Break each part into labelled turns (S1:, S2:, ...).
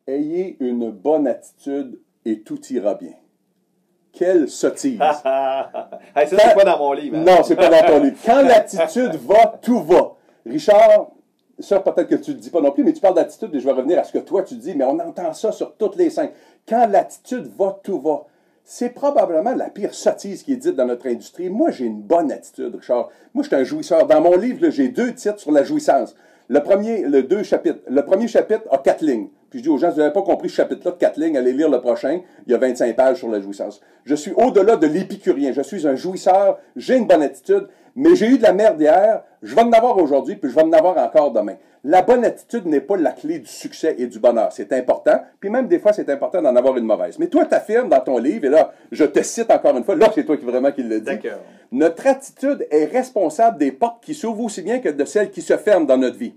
S1: Ayez une bonne attitude et tout ira bien. Quelle sottise!
S2: Hey, ça, c'est pas dans mon livre. Hein?
S1: Non, c'est pas dans ton livre. Quand l'attitude va, tout va. Richard, ça peut-être que tu ne le dis pas non plus, mais tu parles d'attitude et je vais revenir à ce que toi tu dis, mais on entend ça sur toutes les scènes. Quand l'attitude va, tout va. C'est probablement la pire sottise qui est dite dans notre industrie. Moi, j'ai une bonne attitude, Richard. Moi, je suis un jouisseur. Dans mon livre, j'ai 2 titres sur la jouissance. Le premier chapitre a 4 lignes. Puis je dis aux gens, si vous n'avez pas compris ce chapitre-là de 4 lignes, allez lire le prochain. Il y a 25 pages sur la jouissance. Je suis au-delà de l'épicurien. Je suis un jouisseur. J'ai une bonne attitude. Mais j'ai eu de la merde hier. Je vais en avoir aujourd'hui, puis je vais en avoir encore demain. La bonne attitude n'est pas la clé du succès et du bonheur. C'est important. Puis même des fois, c'est important d'en avoir une mauvaise. Mais toi, tu affirmes dans ton livre, et là, je te cite encore une fois. Là, c'est toi qui vraiment qui le dis.
S2: D'accord.
S1: Notre attitude est responsable des portes qui s'ouvrent aussi bien que de celles qui se ferment dans notre vie.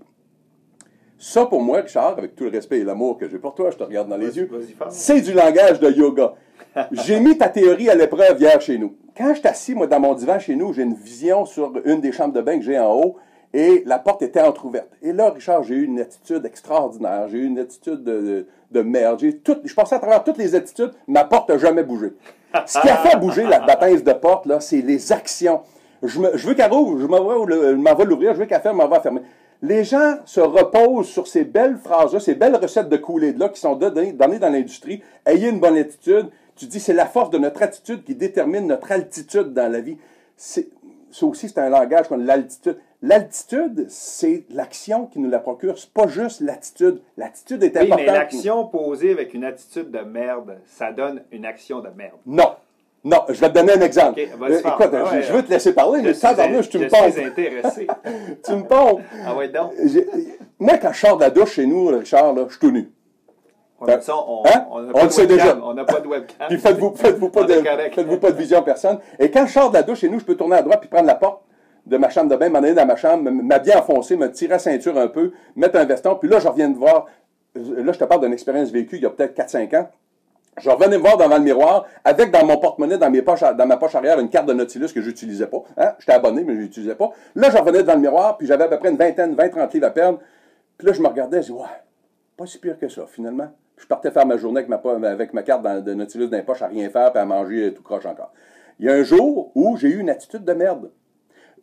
S1: Ça, pour moi, Richard, avec tout le respect et l'amour que j'ai pour toi, je te regarde dans les yeux, c'est du langage de yoga. J'ai mis ta théorie à l'épreuve hier chez nous. Quand je suis assis, moi, dans mon divan chez nous, j'ai une vision sur une des chambres de bain que j'ai en haut et la porte était entrouverte. Et là, Richard, j'ai eu une attitude extraordinaire. J'ai eu une attitude de merde. Je passais à travers toutes les attitudes, ma porte n'a jamais bougé. Ce qui a fait bouger la bâtisse de porte, là, c'est les actions. Je veux qu'elle rouvre, je m'en vais l'ouvrir, je veux qu'elle ferme, m'en va fermer. Les gens se reposent sur ces belles phrases-là, ces belles recettes de Kool-Aid-là qui sont données dans l'industrie. Ayez une bonne attitude. Tu dis, c'est la force de notre attitude qui détermine notre altitude dans la vie. Ça aussi, c'est un langage comme l'altitude. L'altitude, c'est l'action qui nous la procure. C'est pas juste l'attitude. L'attitude est importante.
S2: Oui, mais l'action posée avec une attitude de merde, ça donne une action de merde.
S1: Non. Non, je vais te donner un exemple.
S2: Okay,
S1: écoute, je veux te laisser parler, mais ça, tu me pompes.
S2: Je suis intéressé.
S1: Tu me pompes.
S2: Ah ouais, donc.
S1: Moi, quand je sors de la douche chez nous, Richard, là, je suis tout nu.
S2: Ouais, ça, on le sait déjà. On n'a pas de webcam.
S1: Puis faites-vous pas de vision personne. Et quand je sors de la douche chez nous, je peux tourner à droite puis prendre la porte de ma chambre de bain, m'en aller dans ma chambre, m'habiller enfoncé, me tirer la ceinture un peu, mettre un veston, puis là, je reviens de voir. Là, je te parle d'une expérience vécue il y a peut-être 4-5 ans. Je revenais me voir devant le miroir, avec dans mon porte-monnaie, dans ma poche arrière, une carte de Nautilus que j'utilisais pas. Hein? J'étais abonné, mais je l'utilisais pas. Là, je revenais devant le miroir, puis j'avais à peu près une vingtaine, 20-30 livres à perdre. Puis là, je me regardais, je dis, ouais, pas si pire que ça, finalement. Puis je partais faire ma journée avec ma carte de Nautilus dans les poches à rien faire, puis à manger tout croche encore. Il y a un jour où j'ai eu une attitude de merde.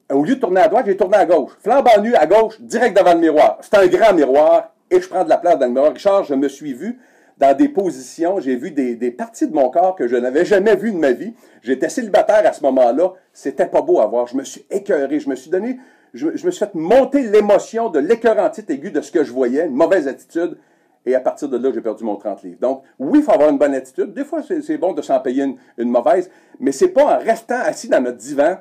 S1: Au lieu de tourner à droite, j'ai tourné à gauche. Flambant nu, à gauche, direct devant le miroir. C'est un grand miroir, et je prends de la place dans le miroir. Richard, je me suis vu dans des positions, j'ai vu des parties de mon corps que je n'avais jamais vues de ma vie. J'étais célibataire à ce moment-là. C'était pas beau à voir. Je me suis écœuré. Je me suis fait monter l'émotion de l'écœurantite aiguë de ce que je voyais, une mauvaise attitude. Et à partir de là, j'ai perdu mon 30 livres. Donc, oui, il faut avoir une bonne attitude. Des fois, c'est bon de s'en payer une mauvaise, mais c'est pas en restant assis dans notre divan,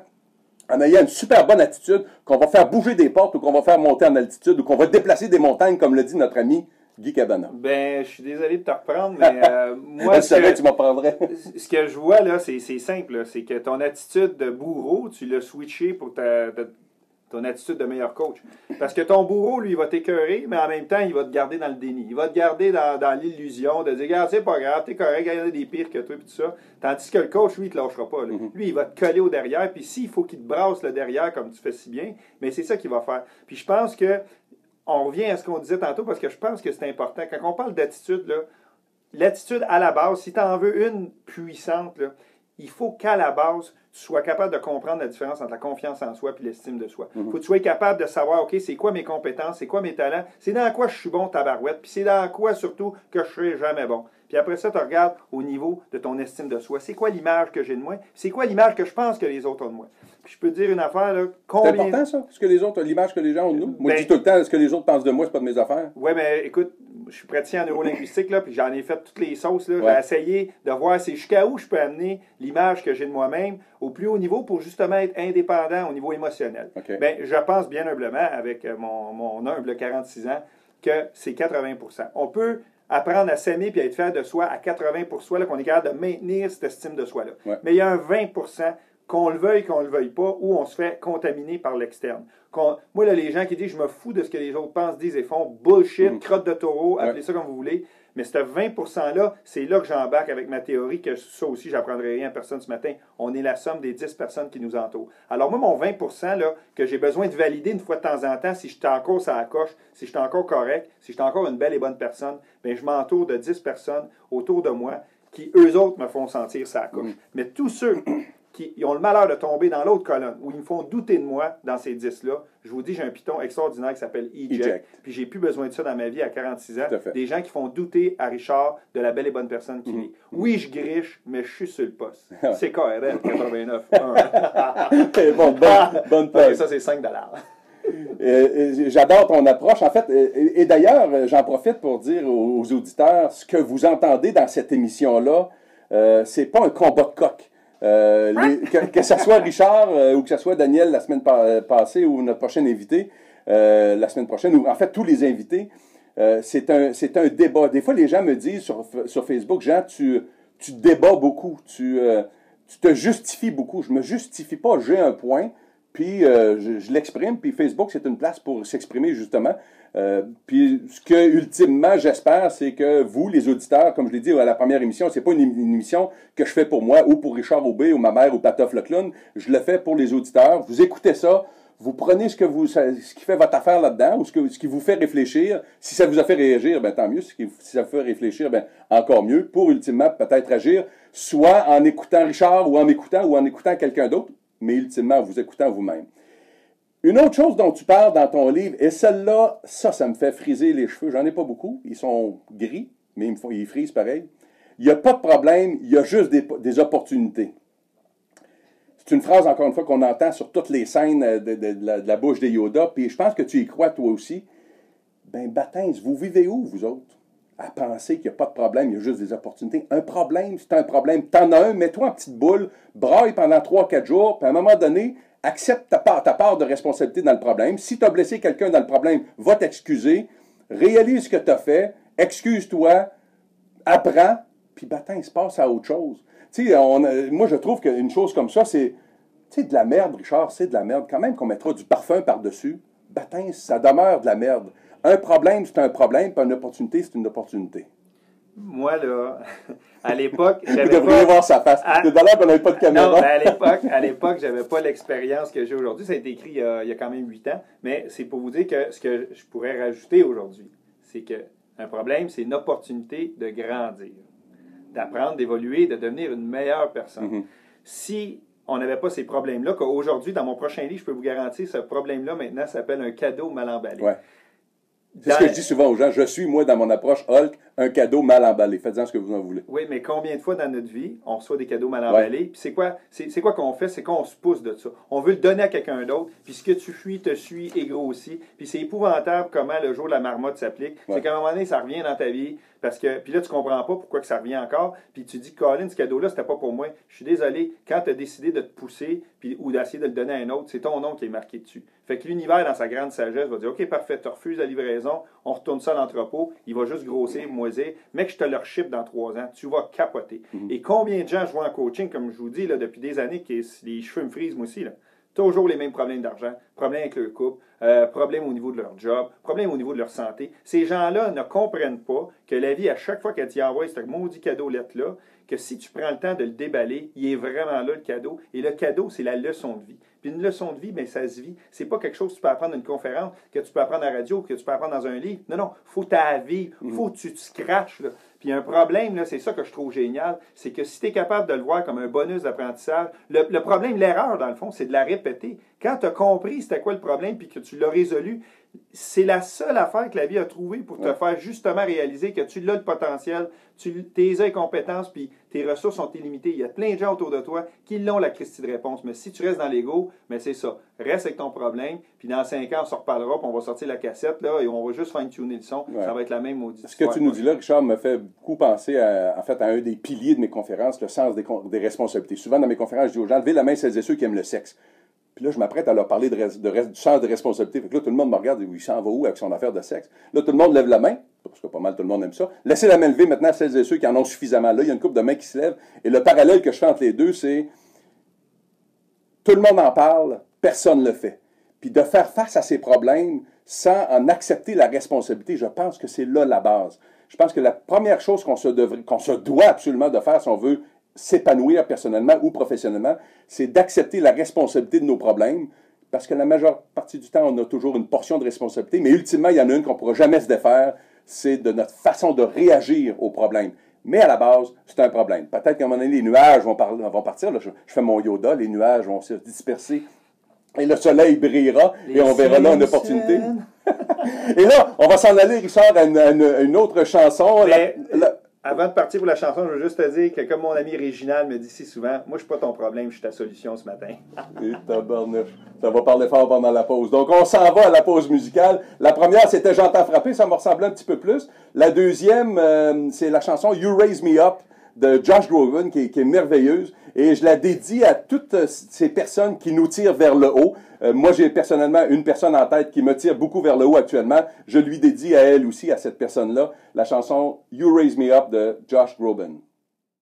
S1: en ayant une super bonne attitude, qu'on va faire bouger des portes ou qu'on va faire monter en altitude ou qu'on va déplacer des montagnes, comme le dit notre ami Guy Cabana.
S2: Ben, je suis désolé de te reprendre, mais moi,
S1: tu m'en prendrais.
S2: Ce que je vois, là, c'est simple. C'est que ton attitude de bourreau, tu l'as switché pour ton attitude de meilleur coach. Parce que ton bourreau, lui, il va t'écœurer, mais en même temps, il va te garder dans le déni. Il va te garder dans l'illusion de dire, regarde, c'est pas grave, t'es correct, il y en a des pires que toi, puis tout ça. Tandis que le coach, lui, il te lâchera pas. Lui, il va te coller au derrière, puis s'il faut qu'il te brasse le derrière, comme tu fais si bien, mais c'est ça qu'il va faire. Puis je pense que on revient à ce qu'on disait tantôt parce que je pense que c'est important. Quand on parle d'attitude, l'attitude à la base, si tu en veux une puissante, là, il faut qu'à la base, tu sois capable de comprendre la différence entre la confiance en soi et l'estime de soi. Il faut que tu sois capable de savoir, OK, c'est quoi mes compétences, c'est quoi mes talents, c'est dans quoi je suis bon, tabarouette, puis c'est dans quoi surtout que je ne serai jamais bon. Puis après ça, tu regardes au niveau de ton estime de soi. C'est quoi l'image que j'ai de moi? C'est quoi l'image que je pense que les autres ont de moi? Puis je peux te dire une affaire, là,
S1: combien... C'est important, ça? Ce que les autres, l'image que les gens ont de nous? Moi, je dis tout le temps, ce que les autres pensent de moi, c'est pas de mes affaires.
S2: Oui, mais écoute, je suis praticien en neurolinguistique, là, puis j'en ai fait toutes les sauces. Là. J'ai essayé de voir jusqu'à où je peux amener l'image que j'ai de moi-même au plus haut niveau pour justement être indépendant au niveau émotionnel.
S1: Okay.
S2: Bien, je pense bien humblement, avec mon humble 46 ans, que c'est 80%. On peut apprendre à s'aimer et à être fier de soi à 80%, là, qu'on est capable de maintenir cette estime de soi-là.
S1: Ouais.
S2: Mais il y a un 20%, qu'on le veuille, qu'on ne le veuille pas, où on se fait contaminer par l'externe. Moi, là, les gens qui disent « je me fous de ce que les autres pensent, disent et font », bullshit, crotte de taureau, appelez ça comme vous voulez. Mais ce 20%-là, c'est là que j'embarque avec ma théorie, que ça aussi, j'apprendrai rien à personne ce matin. On est la somme des 10 personnes qui nous entourent. Alors moi, mon 20%, là, que j'ai besoin de valider une fois de temps en temps, si je suis encore sur la coche, si je suis encore correct, si je suis encore une belle et bonne personne, bien, je m'entoure de 10 personnes autour de moi qui, eux autres, me font sentir sa coche. Mais tous ceux qui ont le malheur de tomber dans l'autre colonne, où ils me font douter de moi dans ces 10-là, je vous dis, j'ai un piton extraordinaire qui s'appelle Eject. Puis j'ai plus besoin de ça dans ma vie à 46 ans. Des gens qui font douter à Richard de la belle et bonne personne qu'il est. Oui, je griche, mais je suis sur le poste. C'est KRL 89.
S1: Bonne page.
S2: Ça, c'est 5 $.
S1: J'adore ton approche. En fait, et d'ailleurs, j'en profite pour dire aux auditeurs, ce que vous entendez dans cette émission-là, c'est pas un combat de coq. Que ce soit Richard ou que ce soit Daniel la semaine passée ou notre prochain invité la semaine prochaine, ou en fait tous les invités, c'est un débat. Des fois, les gens me disent sur Facebook, Jean, tu débats beaucoup, tu te justifies beaucoup. Je me justifie pas, j'ai un point, puis je l'exprime, puis Facebook, c'est une place pour s'exprimer justement. Puis ce que ultimement j'espère, c'est que vous, les auditeurs, comme je l'ai dit à la première émission, c'est pas une émission que je fais pour moi ou pour Richard Aubé ou ma mère ou Patoff le clown. Je le fais pour les auditeurs. Vous écoutez ça, vous prenez ce qui fait votre affaire là-dedans ou ce qui vous fait réfléchir. Si ça vous a fait réagir, ben tant mieux. Si ça vous fait réfléchir, ben encore mieux. Pour ultimement peut-être agir, soit en écoutant Richard ou en m'écoutant ou en écoutant quelqu'un d'autre, mais ultimement en vous écoutant vous-même. Une autre chose dont tu parles dans ton livre, et celle-là, ça me fait friser les cheveux. J'en ai pas beaucoup. Ils sont gris, mais ils frisent pareil. Il n'y a pas de problème, il y a juste des opportunités. C'est une phrase, encore une fois, qu'on entend sur toutes les scènes de la bouche des Yoda, puis je pense que tu y crois toi aussi. Ben, baptême, vous vivez où, vous autres? À penser qu'il n'y a pas de problème, il y a juste des opportunités. Un problème, c'est un problème. T'en as un, mets-toi en petite boule, braille pendant 3-4 jours, puis à un moment donné, accepte ta part de responsabilité dans le problème. Si tu as blessé quelqu'un dans le problème, va t'excuser, réalise ce que tu as fait, excuse-toi, apprends, puis baptême, se passe à autre chose. Tu sais, moi, je trouve qu'une chose comme ça, c'est de la merde, Richard, c'est de la merde. Quand même qu'on mettra du parfum par-dessus, baptême, ça demeure de la merde. Un problème, c'est un problème, puis une opportunité, c'est une opportunité.
S2: Moi, là, à l'époque,
S1: j'avais Vous devriez voir sa face. C'est d'ailleurs qu'on n'avait pas de caméra.
S2: Non, mais à l'époque, j'avais pas l'expérience que j'ai aujourd'hui. Ça a été écrit il y a quand même 8 ans. Mais c'est pour vous dire que ce que je pourrais rajouter aujourd'hui, c'est qu'un problème, c'est une opportunité de grandir, d'apprendre, d'évoluer, de devenir une meilleure personne. Mm-hmm. Si on n'avait pas ces problèmes-là, qu'aujourd'hui, dans mon prochain livre, je peux vous garantir, ce problème-là, maintenant, s'appelle un cadeau mal emballé.
S1: Ouais. C'est ce que je dis souvent aux gens. Je suis, moi, dans mon approche Hulk, un cadeau mal emballé. Faites-en ce que vous en voulez.
S2: Oui, mais combien de fois dans notre vie, on reçoit des cadeaux mal emballés? Puis c'est quoi qu'on fait? C'est qu'on se pousse de ça. On veut le donner à quelqu'un d'autre, puis ce que tu fuis te suit et grossit. Puis c'est épouvantable comment le jour de la marmotte s'applique. Ouais. C'est qu'à un moment donné, ça revient dans ta vie. Puis là, tu comprends pas pourquoi que ça revient encore. Puis tu dis, Colin, ce cadeau-là, c'était pas pour moi. Je suis désolé. Quand tu as décidé de te pousser ou d'essayer de le donner à un autre, c'est ton nom qui est marqué dessus. Fait que l'univers, dans sa grande sagesse, va dire, OK, parfait, tu refuses la livraison, on retourne ça à l'entrepôt, il va juste grossir, moisir. Mec, je te le ship dans 3 ans. Tu vas capoter. Mm-hmm. Et combien de gens je vois en coaching, comme je vous dis, là, depuis des années, qui les cheveux me frisent, moi aussi, là. Toujours les mêmes problèmes d'argent, problèmes avec leur couple, problèmes au niveau de leur job, problèmes au niveau de leur santé. Ces gens-là ne comprennent pas que la vie, à chaque fois qu'elle t'y envoie ce maudit cadeau-lettre-là, que si tu prends le temps de le déballer, il est vraiment là, le cadeau. Et le cadeau, c'est la leçon de vie. Puis une leçon de vie, bien, ça se vit. C'est pas quelque chose que tu peux apprendre dans une conférence, que tu peux apprendre à la radio, que tu peux apprendre dans un livre. Non, non, faut t'à vivre. Faut que tu te scratches, là. Puis un problème, là, c'est ça que je trouve génial, c'est que si tu es capable de le voir comme un bonus d'apprentissage, le problème, l'erreur, dans le fond, c'est de la répéter. Quand tu as compris c'était quoi le problème puis que tu l'as résolu, c'est la seule affaire que la vie a trouvée pour te faire justement réaliser que tu l'as le potentiel, tes compétences puis tes ressources sont illimitées. Il y a plein de gens autour de toi qui l'ont la Christie de réponse. Mais si tu restes dans l'ego, mais c'est ça. Reste avec ton problème, puis dans 5 ans, on se reparlera, puis on va sortir la cassette là, et on va juste fine-tuner le son. Ouais. Ça va être la même maudite.
S1: Ce que tu nous dis là, Richard, me fait beaucoup penser à un des piliers de mes conférences, le sens des responsabilités. Souvent, dans mes conférences, je dis aux gens, levez la main celles et ceux qui aiment le sexe. Puis là, je m'apprête à leur parler du sens de responsabilité. Fait que là, tout le monde me regarde et il s'en va où avec son affaire de sexe? Là, tout le monde lève la main, parce que pas mal tout le monde aime ça. Laissez la main levée maintenant à celles et ceux qui en ont suffisamment. Là, il y a une couple de mains qui se lèvent. Et le parallèle que je fais entre les deux, c'est tout le monde en parle, personne ne le fait. puis de faire face à ces problèmes sans en accepter la responsabilité. Je pense que c'est là la base. Je pense que la première chose qu'on se doit absolument de faire si on veut s'épanouir personnellement ou professionnellement, c'est d'accepter la responsabilité de nos problèmes, parce que la majeure partie du temps, on a toujours une portion de responsabilité, mais ultimement, il y en a une qu'on ne pourra jamais se défaire, c'est de notre façon de réagir aux problèmes. Mais à la base, c'est un problème. Peut-être qu'à un moment donné, les nuages vont partir. Là, je fais mon Yoda, les nuages vont se disperser. Et le soleil brillera et on verra là une opportunité. Et là, on va s'en aller, Richard, à une autre chanson.
S2: Avant de partir pour la chanson, je veux juste te dire que, comme mon ami Réginald me dit si souvent, moi, je ne suis pas ton problème, je suis ta solution ce matin.
S1: Et tabarnouche. Ça va parler fort pendant la pause. Donc, on s'en va à la pause musicale. La première, c'était J'entends frapper, ça me ressemblait un petit peu plus. La deuxième, c'est la chanson You Raise Me Up de Josh Groban, qui est merveilleuse. Et je la dédie à toutes ces personnes qui nous tirent vers le haut. Moi, j'ai personnellement une personne en tête qui me tire beaucoup vers le haut actuellement. Je lui dédie à elle aussi, à cette personne-là, la chanson You Raise Me Up de Josh Groban.